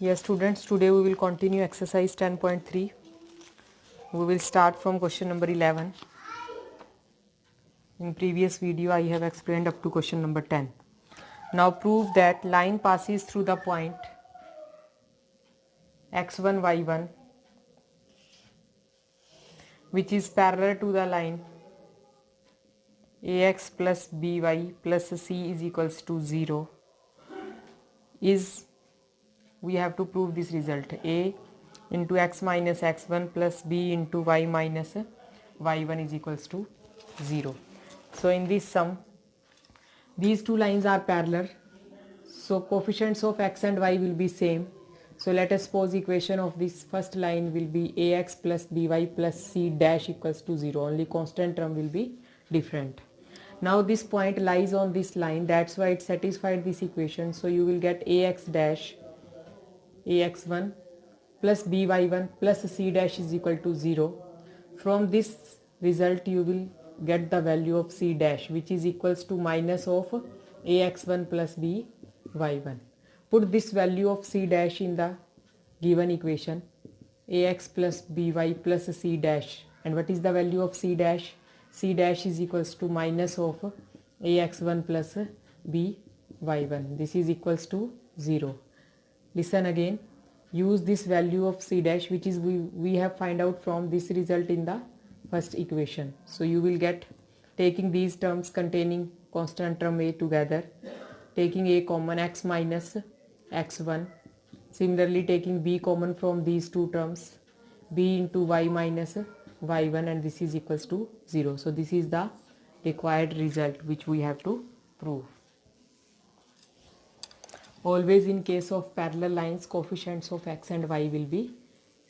Yes students, today we will continue exercise 10.3. We will start from question number 11. In previous video I have explained up to question number 10. Now prove that line passes through the point x1 y1 which is parallel to the line ax plus by plus c is equals to 0 is, we have to prove this result, a into x minus x1 plus b into y minus y1 is equals to 0. So in this sum these two lines are parallel, so coefficients of x and y will be same. So let us suppose equation of this first line will be ax plus by plus c dash equals to 0, only constant term will be different. Now this point lies on this line, that's why it satisfied this equation. So you will get ax dash ax1 plus by1 plus c dash is equal to 0. From this result you will get the value of c dash which is equals to minus of ax1 plus by1. Put this value of c dash in the given equation, ax plus by plus c dash, and what is the value of c dash? C dash is equals to minus of ax1 plus by1. This is equals to 0. Listen again, use this value of c dash which is we have find out from this result in the first equation. So you will get, taking these terms containing constant term a together, taking a common x minus x1, similarly taking b common from these two terms, b into y minus y1, and this is equals to 0. So this is the required result which we have to prove. Always in case of parallel lines coefficients of x and y will be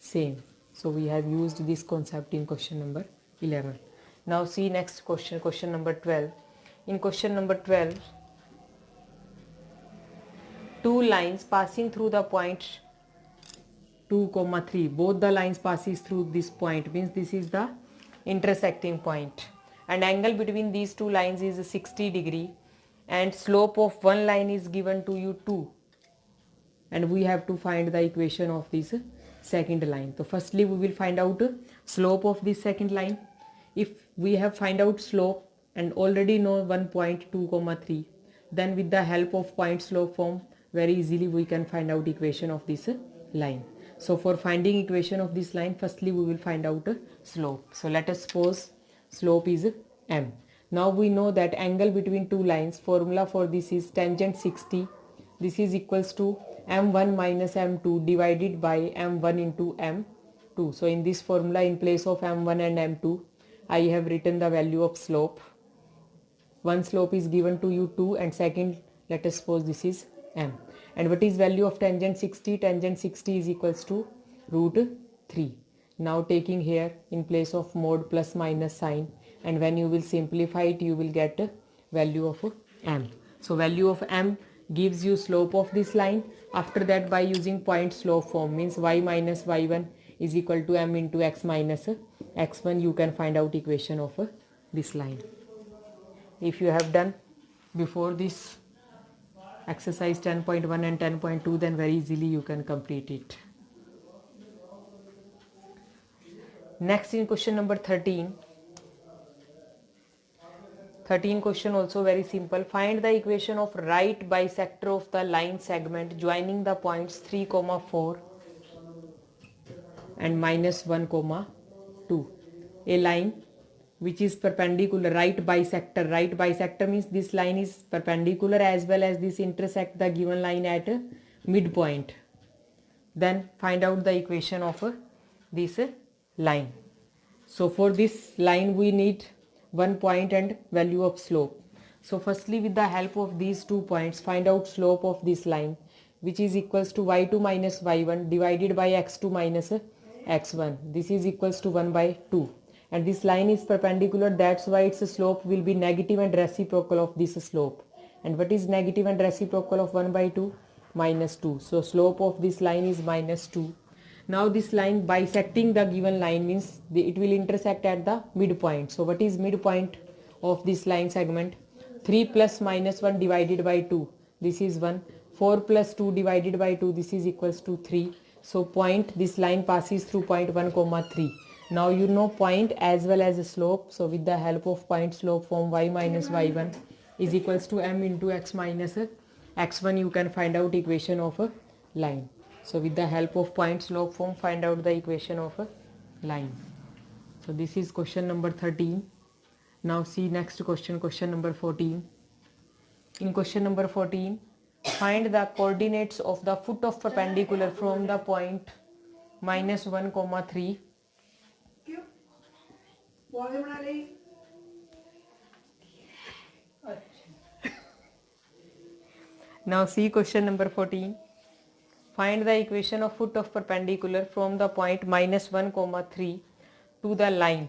same. So we have used this concept in question number 11. Now see next question, question number 12. In question number 12, two lines passing through the point 2, 3, both the lines passes through this point, means this is the intersecting point, and angle between these two lines is 60 degree, and slope of one line is given to you 2, and we have to find the equation of this second line. So firstly we will find out slope of this second line. If we have find out slope and already know one point 2, 3, then with the help of point slope form very easily we can find out equation of this line. So for finding equation of this line, firstly we will find out slope. So let us suppose slope is m. Now we know that angle between two lines, formula for this is tangent 60. This is equals to m1 minus m2 divided by m1 into m2. So in this formula, in place of m1 and m2, I have written the value of slope. One slope is given to you 2, and second, let us suppose this is m. And what is value of tangent 60? Tangent 60 is equals to root 3. Now taking here in place of mod plus minus sign, and when you will simplify it you will get value of m. So value of m gives you slope of this line. After that, by using point slope form, means y minus y1 is equal to m into x minus x1, you can find out equation of this line. If you have done before this exercise 10.1 and 10.2, then very easily you can complete it. Next, in question number 13 question also very simple. Find the equation of right bisector of the line segment joining the points 3, 4 and minus 1, 2. A line which is perpendicular, right bisector. Right bisector means this line is perpendicular as well as this intersect the given line at midpoint. Then find out the equation of this line. So for this line we need one point and value of slope. So firstly, with the help of these 2 points, find out slope of this line, which is equals to y2 minus y1 divided by x2 minus x1. This is equals to 1 by 2. And this line is perpendicular, that's why its slope will be negative and reciprocal of this slope. And what is negative and reciprocal of 1 by 2? Minus 2. So slope of this line is minus 2. Now this line bisecting the given line means it will intersect at the midpoint. So what is midpoint of this line segment? 3 plus minus 1 divided by 2. This is 1. 4 plus 2 divided by 2, this is equals to 3. So point, this line passes through point 1 comma 3. Now you know point as well as slope. So with the help of point slope form, y minus y1 is equals to m into x minus x1, you can find out equation of a line. So with the help of point slope form, find out the equation of a line. So this is question number 13. Now see next question, question number 14. In question number 14, find the coordinates of the foot of perpendicular from the point minus 1 comma 3. Now see question number 14. Find the equation of foot of perpendicular from the point minus 1 comma 3 to the line.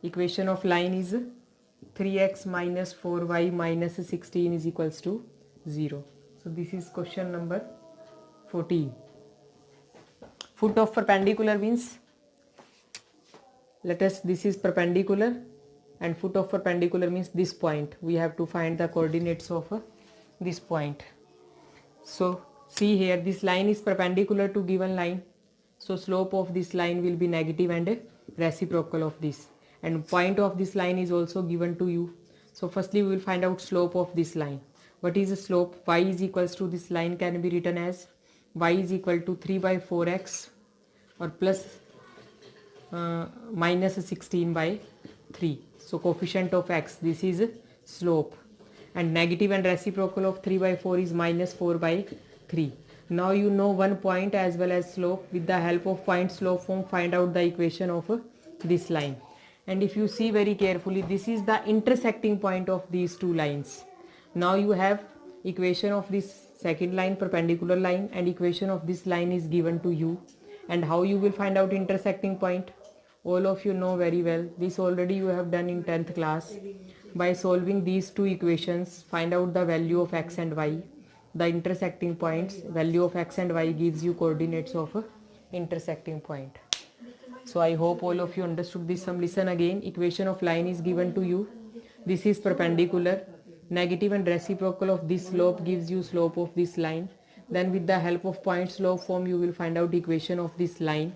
Equation of line is 3x minus 4y minus 16 is equals to 0. So this is question number 14. Foot of perpendicular means, this is perpendicular, and foot of perpendicular means this point. We have to find the coordinates of this point. So see here, this line is perpendicular to given line. So slope of this line will be negative and reciprocal of this. And point of this line is also given to you. So firstly we will find out slope of this line. What is the slope? Y is equals to, this line can be written as y is equal to 3 by 4x or plus minus 16 by 3. So coefficient of x, this is slope, and negative and reciprocal of 3 by 4 is minus 4 by 3. Now you know one point as well as slope. With the help of point slope form, find out the equation of this line. And if you see very carefully, this is the intersecting point of these two lines. Now you have equation of this second line, perpendicular line, and equation of this line is given to you. And how you will find out intersecting point? All of you know very well. This already you have done in 10th class. By solving these two equations, find out the value of x and y. The intersecting points, value of x and y gives you coordinates of a intersecting point. So I hope all of you understood this sum. Listen again. Equation of line is given to you. This is perpendicular. Negative and reciprocal of this slope gives you slope of this line. Then with the help of point slope form, you will find out equation of this line.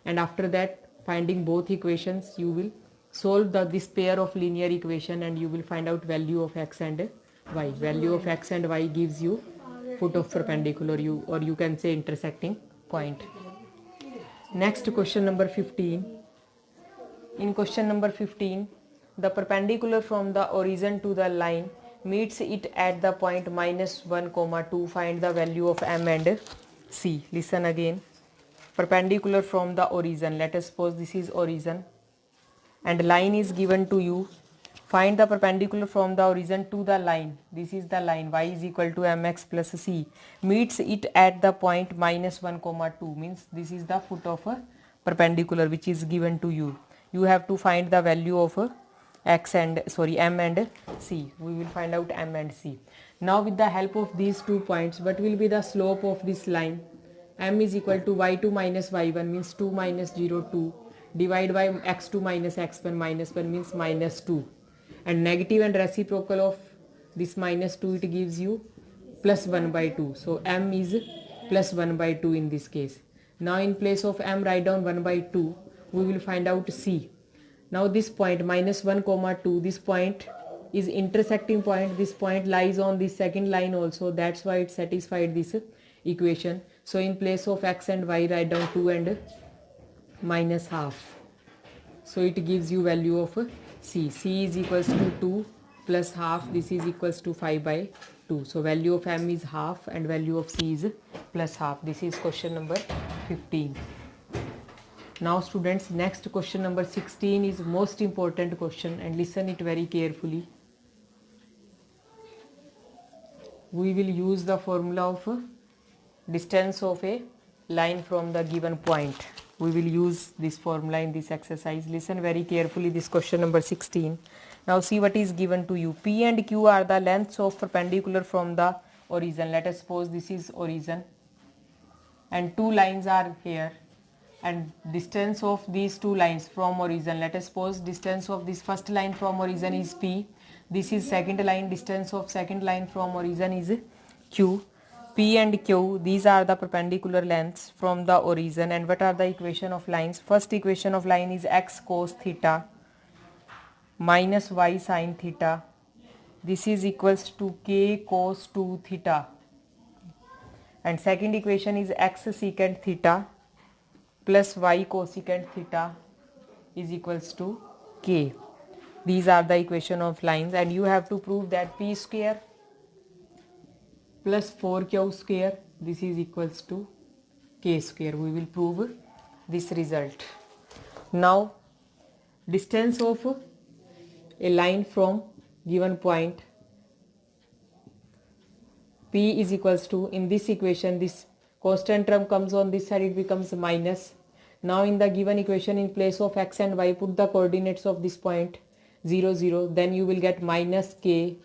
And after that, finding both equations, you will solve this pair of linear equation, and you will find out value of x and y. Value of x and y gives you foot of perpendicular, or you can say intersecting point. Next, question number 15. In question number 15, the perpendicular from the origin to the line meets it at the point minus 1 comma 2. Find the value of m and c. Listen again. Perpendicular from the origin. Let us suppose this is origin and line is given to you. Find the perpendicular from the origin to the line. This is the line. Y is equal to mx plus c. Meets it at the point minus 1 comma 2. Means this is the foot of a perpendicular which is given to you. You have to find the value of m and c. We will find out m and c. Now with the help of these 2 points, what will be the slope of this line? M is equal to y2 minus y1 means 2 minus 0, 2. Divide by x2 minus x1 minus 1 means minus 2. And negative and reciprocal of this minus 2, it gives you plus 1 by 2. So m is plus 1 by 2 in this case. Now in place of m, write down 1 by 2. We will find out c. Now this point minus 1 comma 2, this point is intersecting point. This point lies on this second line also. That's why it satisfied this equation. So in place of x and y, write down 2 and minus half. So it gives you value of c. C is equals to 2 plus half. This is equals to 5 by 2. So value of m is half and value of c is plus half. This is question number 15. Now students, next question number 16 is most important question, and listen it very carefully. We will use the formula of distance of a line from the given point. We will use this formula in this exercise. Listen very carefully, this question number 16. Now see what is given to you. P and Q are the lengths of perpendicular from the origin. Let us suppose this is origin and 2 lines are here, and distance of these 2 lines from origin. Let us suppose distance of this first line from origin is P. This is second line. Distance of second line from origin is Q. P and Q, these are the perpendicular lengths from the origin. And what are the equation of lines? First equation of line is x cos theta minus y sin theta. This is equals to k cos 2 theta. And second equation is x secant theta plus y cosecant theta is equals to k. These are the equation of lines, and you have to prove that p square plus 4q square, this is equals to k square. We will prove this result. Now distance of a line from given point p is equals to, in this equation this constant term comes on this side, it becomes minus. Now in the given equation, in place of x and y, put the coordinates of this point 0 0, then you will get minus k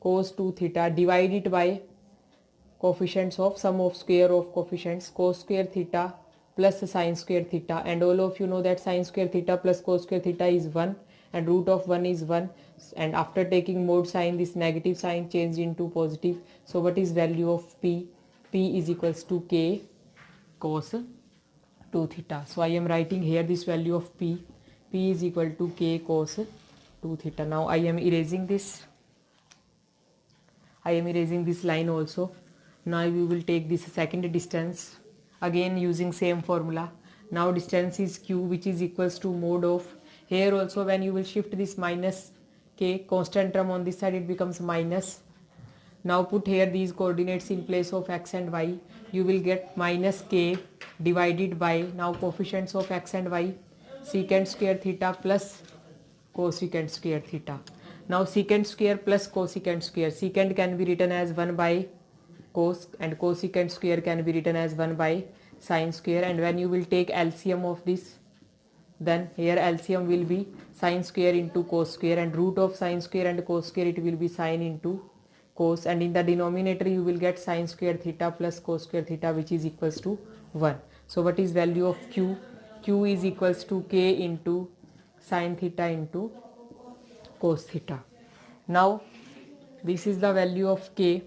cos 2 theta, divide it by coefficients of sum of square of coefficients cos square theta plus sin square theta, and all of you know that sin square theta plus cos square theta is 1 and root of 1 is 1, and after taking mod sign, this negative sign changed into positive. So what is value of p? P is equals to k cos 2 theta. So I am writing here this value of p. P is equal to k cos 2 theta. Now I am erasing this. I am erasing this line also. Now we will take this second distance, again using same formula. Now distance is q, which is equals to mod of, here also when you will shift this minus k, constant term on this side, it becomes minus. Now put here these coordinates in place of x and y, you will get minus k divided by, now coefficients of x and y, secant square theta plus cosecant square theta. Now secant square plus cosecant square, secant can be written as 1 by cos and cosecant square can be written as 1 by sin square, and when you will take LCM of this, then here LCM will be sin square into cos square, and root of sin square and cos square, it will be sin into cos, and in the denominator you will get sin square theta plus cos square theta, which is equals to 1. So what is value of q? Q is equals to k into sin theta into cos theta. Now this is the value of k,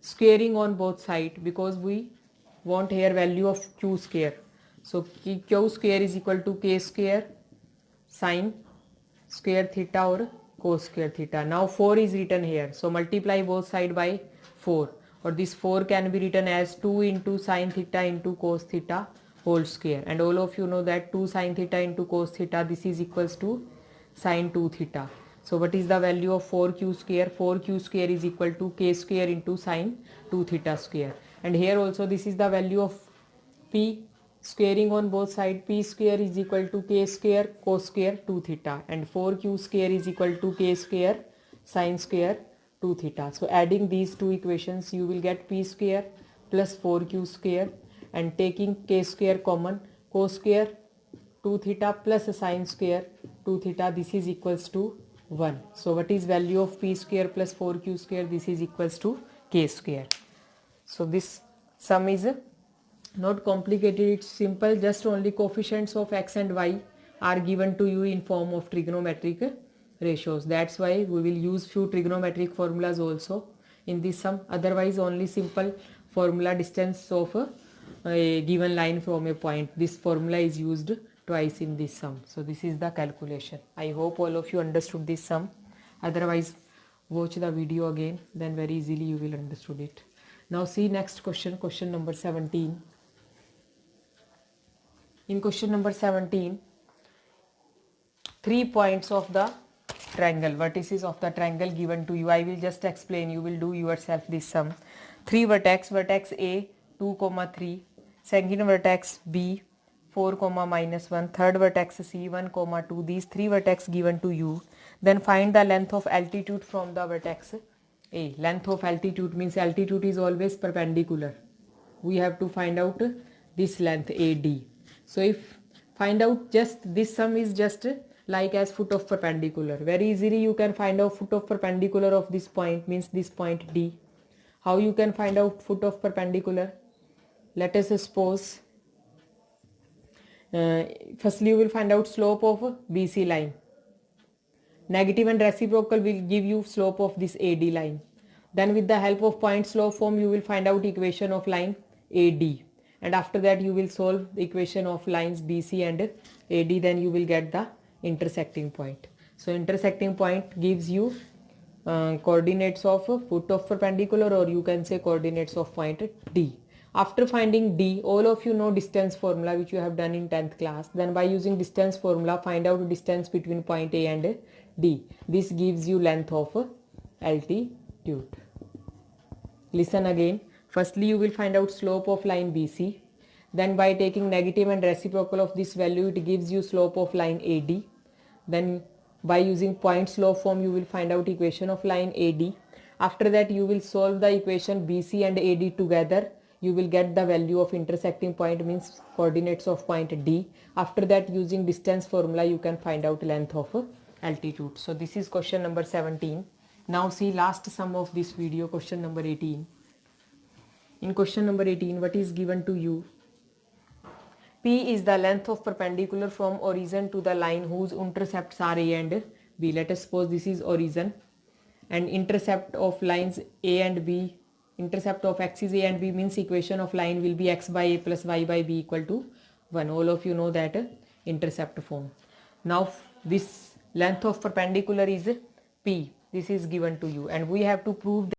squaring on both sides because we want here value of q square. So q square is equal to k square sin square theta or cos square theta. Now 4 is written here, so multiply both side by 4, or this 4 can be written as 2 into sin theta into cos theta whole square, and all of you know that 2 sin theta into cos theta, this is equals to sin 2 theta. So what is the value of 4q square? 4q square is equal to k square into sin 2 theta square, and here also this is the value of p, squaring on both sides, p square is equal to k square cos square 2 theta, and 4q square is equal to k square sin square 2 theta. So adding these two equations, you will get p square plus 4q square, and taking k square common, cos square 2 theta plus sin square 2 theta, this is equals to 1. So what is value of p square plus 4q square? This is equals to k square. So this sum is not complicated, it's simple, just only coefficients of x and y are given to you in form of trigonometric ratios. That's why we will use few trigonometric formulas also in this sum. Otherwise only simple formula, distance of a given line from a point, this formula is used twice in this sum. So this is the calculation. I hope all of you understood this sum. Otherwise watch the video again, then very easily you will understood it. Now see next question, question number 17. In question number 17, 3 points of the triangle, vertices of the triangle given to you. I will just explain, you will do yourself this sum. 3 vertex, vertex A 2, 3, second vertex B 4, -1, third vertex C 1, 2, these 3 vertex given to you. Then find the length of altitude from the vertex A. Length of altitude means altitude is always perpendicular. We have to find out this length AD. So if find out just this sum is just like as foot of perpendicular. Very easily you can find out foot of perpendicular of this point, means this point D. How you can find out foot of perpendicular? Let us suppose firstly you will find out slope of BC line. Negative and reciprocal will give you slope of this AD line. Then with the help of point slope form you will find out equation of line AD, and after that you will solve the equation of lines BC and AD, then you will get the intersecting point. So intersecting point gives you coordinates of foot of perpendicular, or you can say coordinates of point D. After finding D, all of you know distance formula which you have done in 10th class. Then by using distance formula find out distance between point A and D. This gives you length of altitude. Listen again. Firstly you will find out slope of line BC. Then by taking negative and reciprocal of this value it gives you slope of line AD. Then by using point slope form you will find out equation of line AD. After that you will solve the equation BC and AD together. You will get the value of intersecting point, means coordinates of point D. After that using distance formula you can find out length of altitude. So this is question number 17. Now see last sum of this video, question number 18. In question number 18 what is given to you? P is the length of perpendicular from origin to the line whose intercepts are A and B. Let us suppose this is origin, and intercept of lines A and B, intercept of axis A and B means equation of line will be x by A plus y by B equal to 1. All of you know that intercept form. Now this length of perpendicular is P. This is given to you and we have to prove that